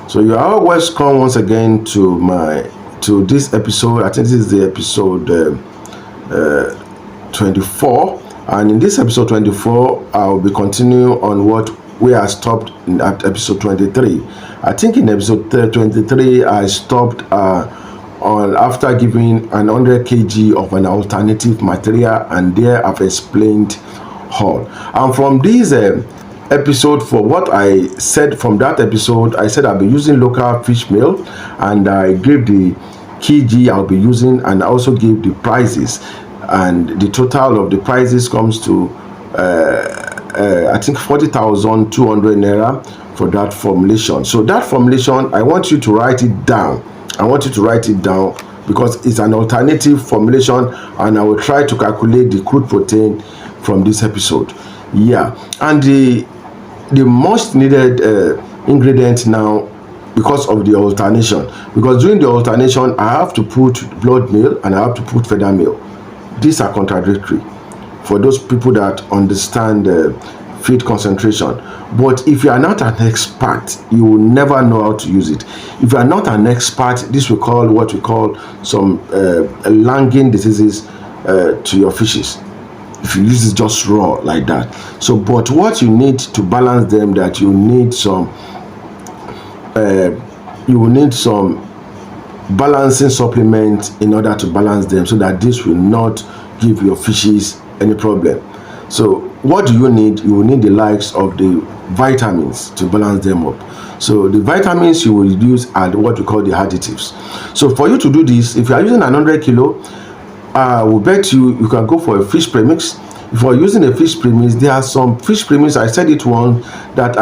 So you are welcome once again to this episode. I think this is the episode 24, and in this episode 24, I'll be continuing on what we are stopped at episode 23. I think in episode 23, I stopped on after giving an 100 kg of an alternative material, and there I've explained all. And from this episode, for what I said from that episode, I said I'll be using local fish meal, and I gave the kg I'll be using, and I also gave the prices, and the total of the prices comes to I think 40,200 naira for that formulation. So that formulation, I want you to write it down. Because it's an alternative formulation, and I will try to calculate the crude protein from this episode. Yeah, and the most needed ingredient now, because of the alternation, because during the alternation I have to put blood meal and I have to put feather meal. These are contradictory for those people that understand feed concentration. But if you are not an expert, you will never know how to use it. If you are not an expert, this will call what we call some langing diseases to your fishes if you use it just raw like that. So but what you need to balance them, that you need some balancing supplement in order to balance them, so that this will not give your fishes any problem. So what do you need? You will need the likes of the vitamins to balance them up. So the vitamins you will use are what we call the additives. So for you to do this, if you are using 100 kilo, I will bet you can go for a fish premix. If you are using a fish premix, there are some fish premix, I said it one, that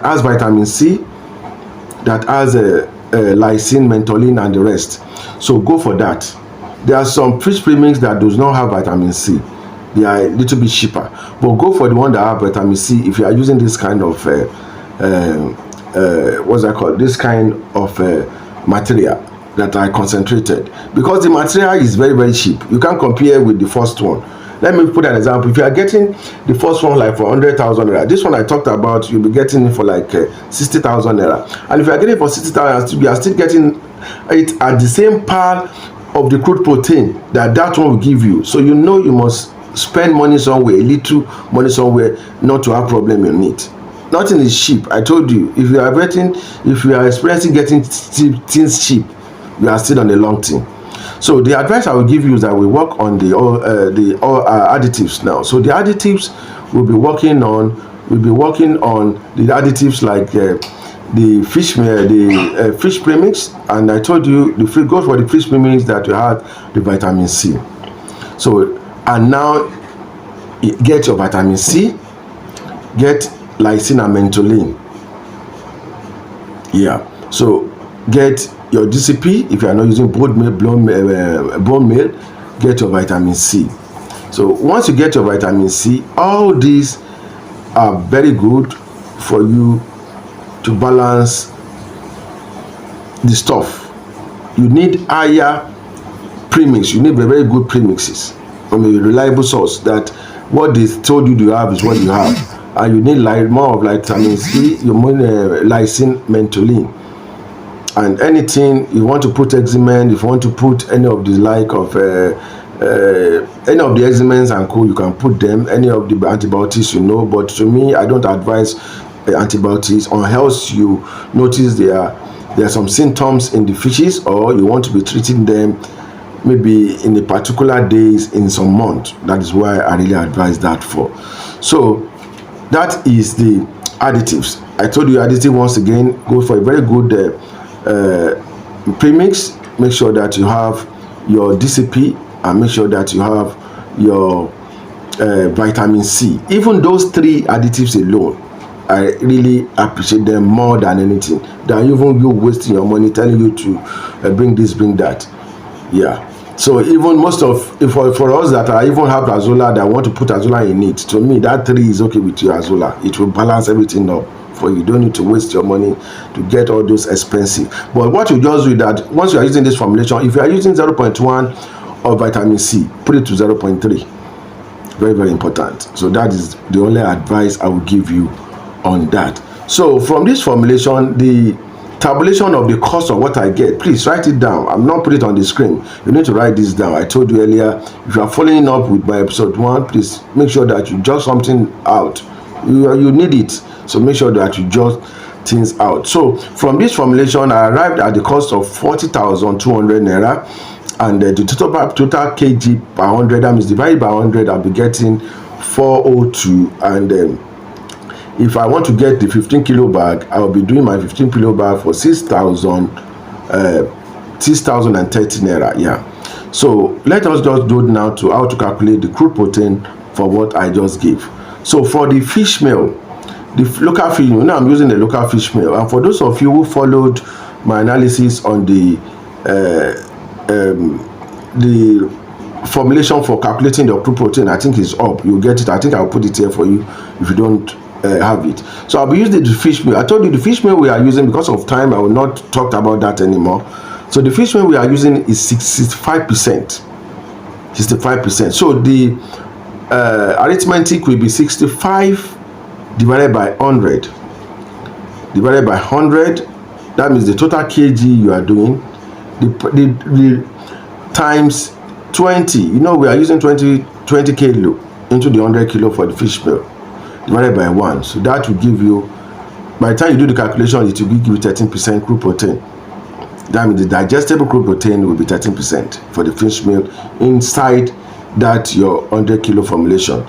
has vitamin C, that has lysine, mentholin, and the rest. So go for that. There are some fish premix that does not have vitamin C. They are a little bit cheaper, but go for the one that have vitamin C if you are using this kind of what's that called, this kind of material that are concentrated, because the material is very, very cheap. You can't compare with the first one. Let me put an example. If you are getting the first one like for 100,000 naira, this one I talked about, you'll be getting it for like 60,000 naira. And if you are getting it for 60,000, you are still getting it at the same par of the crude protein that one will give you. So you know you must spend money somewhere, a little money somewhere, not to have problem in it. Nothing is cheap. I told you, if you are experiencing getting things cheap, you are still on the long thing. So the advice I will give you is that we work on the additives now. So the additives we'll be working on the additives like the fish premix, and I told you go for the fish premix that you had the vitamin C. So and now get your vitamin C, get lysine and mentholin. Yeah, so get your DCP. If you are not using bone meal, get your vitamin C. So once you get your vitamin C, all these are very good for you to balance the stuff. You need higher premix. You need very good premixes from a reliable source, that what they told you to have is what you have. And you need like more of like vitamin C, you need lysine, mentholin. And anything you want to put eczema, if you want to put any of the like of any of the eczema and co, you can put them. Any of the antibiotics, but to me, I don't advise antibiotics unless you notice there are some symptoms in the fishes, or you want to be treating them maybe in a particular days in some month. That is why I really advise that for. So that is the additives. I told you additive once again, go for a very good premix. Make sure that you have your DCP, and make sure that you have your vitamin C. Even those three additives alone, I really appreciate them more than anything, than even you wasting your money telling you to bring this, bring that. Yeah. So even most of, for us that I even have Azola, that want to put Azola in it, to me that 3 is okay with your Azola. It will balance everything up for you. Don't need to waste your money to get all those expensive. But what you just do is that once you are using this formulation, if you are using 0.1 of vitamin C, put it to 0.3. Very, very important. So that is the only advice I will give you on that. So from this formulation, the tabulation of the cost of what I get, please write it down. I'm not putting it on the screen. You need to write this down. I told you earlier, if you are following up with my episode 1, please make sure that you jot something out. You need it, so make sure that you jot things out. So from this formulation, I arrived at the cost of 40,200 naira, and the total kg per 100, that means divided by 100, I'll be getting 402. And if I want to get the 15 kilo bag, I'll be doing my 15 kilo bag for 6,030 naira. Yeah. So let us just go now to how to calculate the crude protein for what I just gave. So for the fish meal, the local fish meal, now I'm using the local fish meal. And for those of you who followed my analysis on the formulation for calculating the crude protein, I think it's up. You'll get it. I think I'll put it here for you if you don't have it. So I'll be using the fish meal. I told you the fish meal we are using, because of time I will not talk about that anymore. So the fish meal we are using is 65%. 65%. So the arithmetic will be 65 divided by 100. Divided by 100. That means the total kg you are doing. The times 20. You know we are using 20 kilo into the 100 kilo for the fish meal, divided by 1. So that will give you, by the time you do the calculation, it will give you 13% crude protein. That means the digestible crude protein will be 13% for the fish meal inside that your 100 kilo formulation.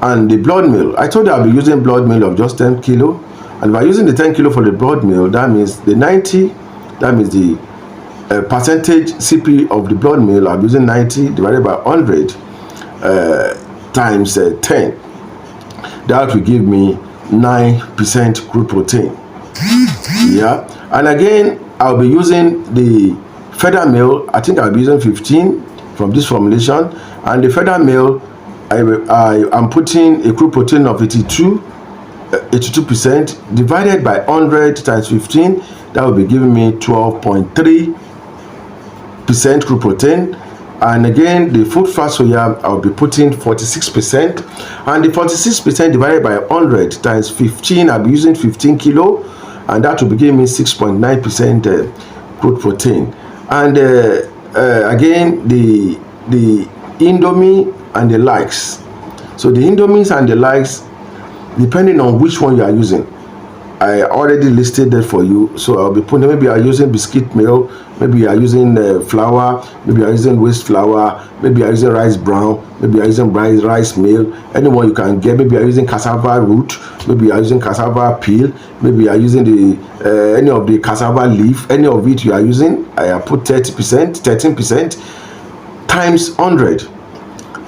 And the blood meal, I told you I'll be using blood meal of just 10 kilo. And by using the 10 kilo for the blood meal, that means the 90, that means the percentage CP of the blood meal, I'm using 90 divided by 100 times 10. That will give me 9% crude protein. Yeah. And again, I'll be using the feather meal. I think I'll be using 15 from this formulation. And the feather meal, I'm putting a crude protein of 82% divided by 100 times 15. That will be giving me 12.3% crude protein. And again, the food fat soya, I'll be putting 46%. And the 46% divided by 100 times 15, I'll be using 15 kilo. And that will be giving me 6.9% crude protein. And again, the Indomie and the likes. So the Indomies and the likes, depending on which one you are using, I already listed that for you. So I'll be putting, maybe you are using biscuit meal, maybe you are using flour, maybe you are using waste flour, maybe you are using rice brown, maybe you are using rice meal, anyone you can get. Maybe you are using cassava root, maybe you are using cassava peel, maybe you are using the any of the cassava leaf, any of it you are using. I put 30%, 13% times 100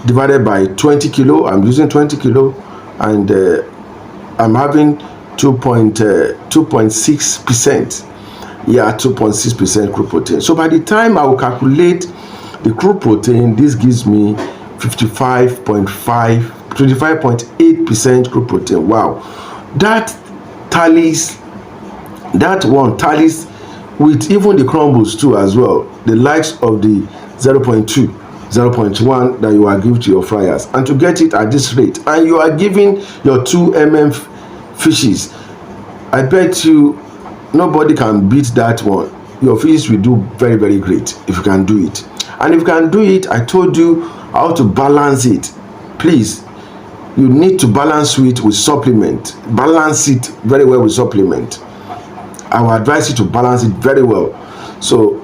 divided by 20 kilo. I'm using 20 kilo, and I'm having 2.6%. Yeah, 2.6% crude protein. So by the time I will calculate the crude protein, this gives me 25.8% crude protein. Wow, that one tallies with even the crumbles too as well, the likes of the 0.2, 0.1 that you are giving to your fryers. And to get it at this rate, and you are giving your 2 mm fishes, I bet you nobody can beat that one. Your fish will do very, very great if you can do it. And if you can do it, I told you how to balance it. Please, you need to balance it with supplement. Balance it very well with supplement. I will advise you to balance it very well. So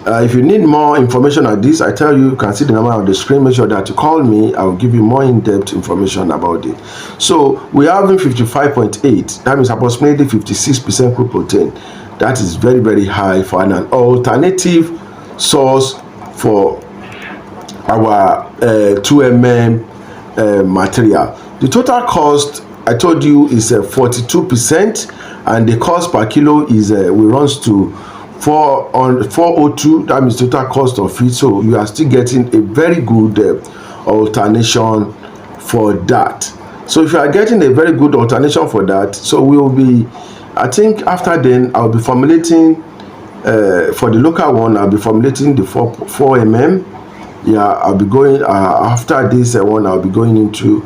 if you need more information on this, I tell you, you can see the number on the screen. Make sure that you call me. I will give you more in-depth information about it. So we are having 55.8. That means approximately 56% crude protein. That is very, very high for an alternative source for our 2 mm material. The total cost, I told you, is 42%, and the cost per kilo is runs to 402. That means total cost of it. So you are still getting a very good alternation for that. So if you are getting a very good alternation for that, so we will be, I think after then I'll be formulating for the local one. I'll be formulating the 4 mm. Yeah, I'll be going after this one. I'll be going into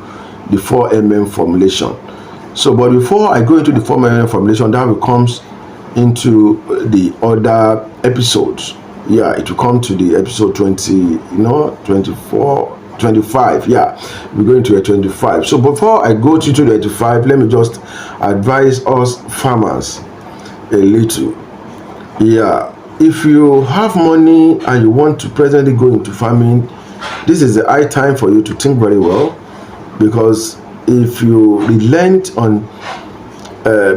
the 4 mm formulation. So but before I go into the 4 mm formulation, that will comes into the other episodes. Yeah, it will come to the episode 20, 24, 25. Yeah, we're going to a 25. So before I go to 25, let me just advise us farmers a little. Yeah, if you have money and you want to presently go into farming, this is the high time for you to think very well, because if you relent on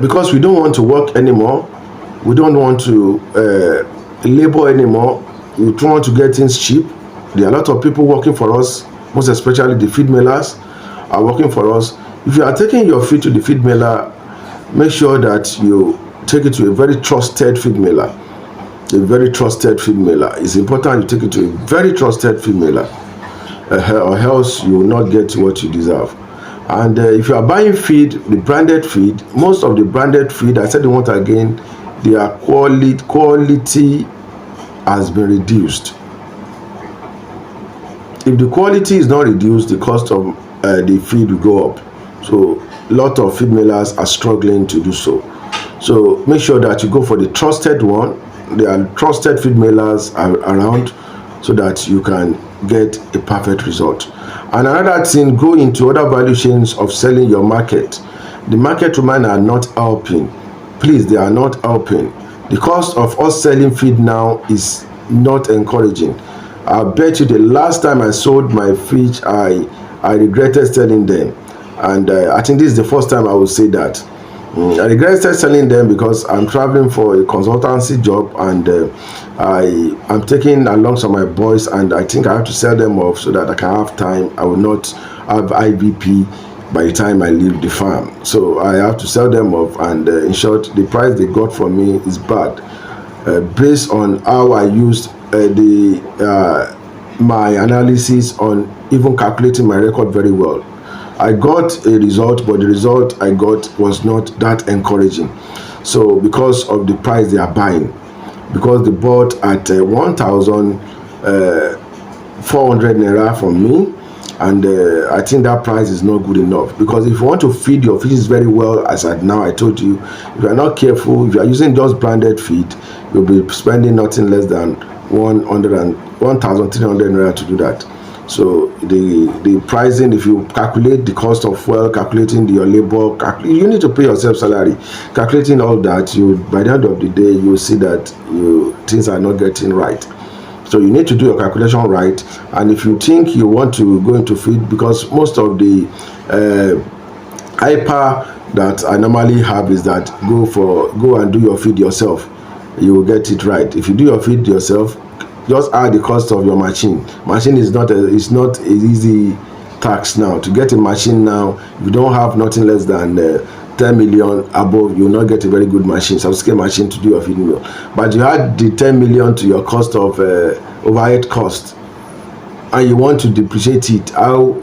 because we don't want to work anymore, we don't want to labor anymore, we don't want to get things cheap. There are a lot of people working for us, most especially the feed millers are working for us. If you are taking your feed to the feed miller, make sure that you take it to a very trusted feed miller. A very trusted feed miller. It's important you take it to a very trusted feed miller, or else you will not get what you deserve. And if you are buying feed, the branded feed, most of the branded feed, I said it once again, their quality has been reduced. If the quality is not reduced, the cost of the feed will go up. So a lot of feed millers are struggling to do so. So make sure that you go for the trusted one. There are trusted feed millers around, so that you can get a perfect result. And another thing, go into other value chains of selling your market. The market women are not helping. Please, they are not helping. The cost of us selling feed now is not encouraging. I bet you the last time I sold my fish, I regretted selling them. And I think this is the first time I will say that. I regretted selling them because I'm traveling for a consultancy job, and I'm taking along some of my boys, and I think I have to sell them off so that I can have time. I will not have IVP by the time I leave the farm. So I have to sell them off, and in short, the price they got from me is bad. Based on how I used my analysis on even calculating my record very well, I got a result, but the result I got was not that encouraging. So because of the price they are buying, because they bought at 1,400 naira from me, and I think that price is not good enough. Because if you want to feed your fishes very well, as I told you, if you are not careful, if you are using just branded feed, you'll be spending nothing less than 1,300 naira to do that. So the pricing, if you calculate the cost of fuel, calculating your labor, you need to pay yourself salary, calculating all that, you by the end of the day you will see that things are not getting right. So you need to do your calculation right. And if you think you want to go into feed, because most of the hyper that I normally have is that go and do your feed yourself, you will get it right. If you do your feed yourself, just add the cost of your machine. Machine is not an easy tax now. To get a machine now, if you don't have nothing less than 10 million above, you will not get a very good machine, sophisticated machine to do your feeding mill. But you add the 10 million to your cost of overhead cost, and you want to depreciate it. How?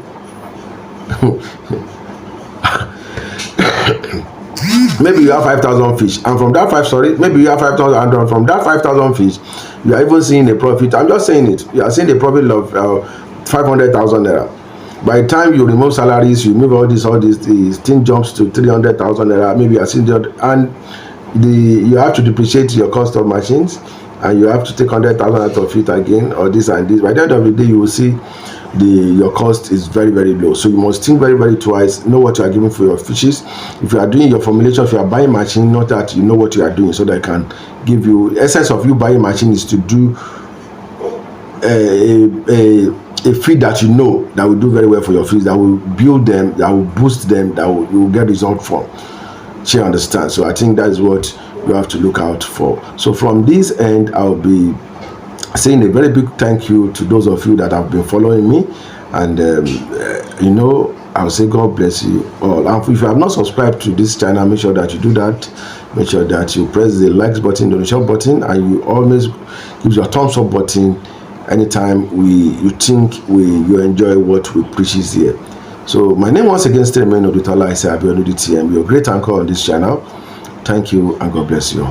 Maybe you have 5,000 fish, and from that maybe you have 5,000, and from that 5,000 fish, you are even seeing a profit. I'm just saying it. You are seeing a profit of 500,000 naira. By the time you remove salaries, you remove all these the thing jumps to 300,000 naira. Maybe you are seeing that, and you have to depreciate your cost of machines, and you have to take 100,000 out of it again, or this and this. By the end of the day, you will see your cost is very, very low. So you must think very, very twice, know what you are giving for your fishes. If you are doing your formulation, if you are buying machine, not that you know what you are doing, so that I can give you the essence of you buying machine is to do a feed that you know that will do very well for your fish, that will build them, that will boost them, that you will get result from. She understands. So I think that is what you have to look out for. So from this end, I'll be saying a very big thank you to those of you that have been following me, and I'll say God bless you all. And if you have not subscribed to this channel, make sure that you do that. Make sure that you press the likes button, the donation button, and you always give your thumbs up button anytime you think you enjoy what we preach here. So my name once again still remains Odutala. I say Abiodun DTM, your great anchor on this channel. Thank you, and God bless you.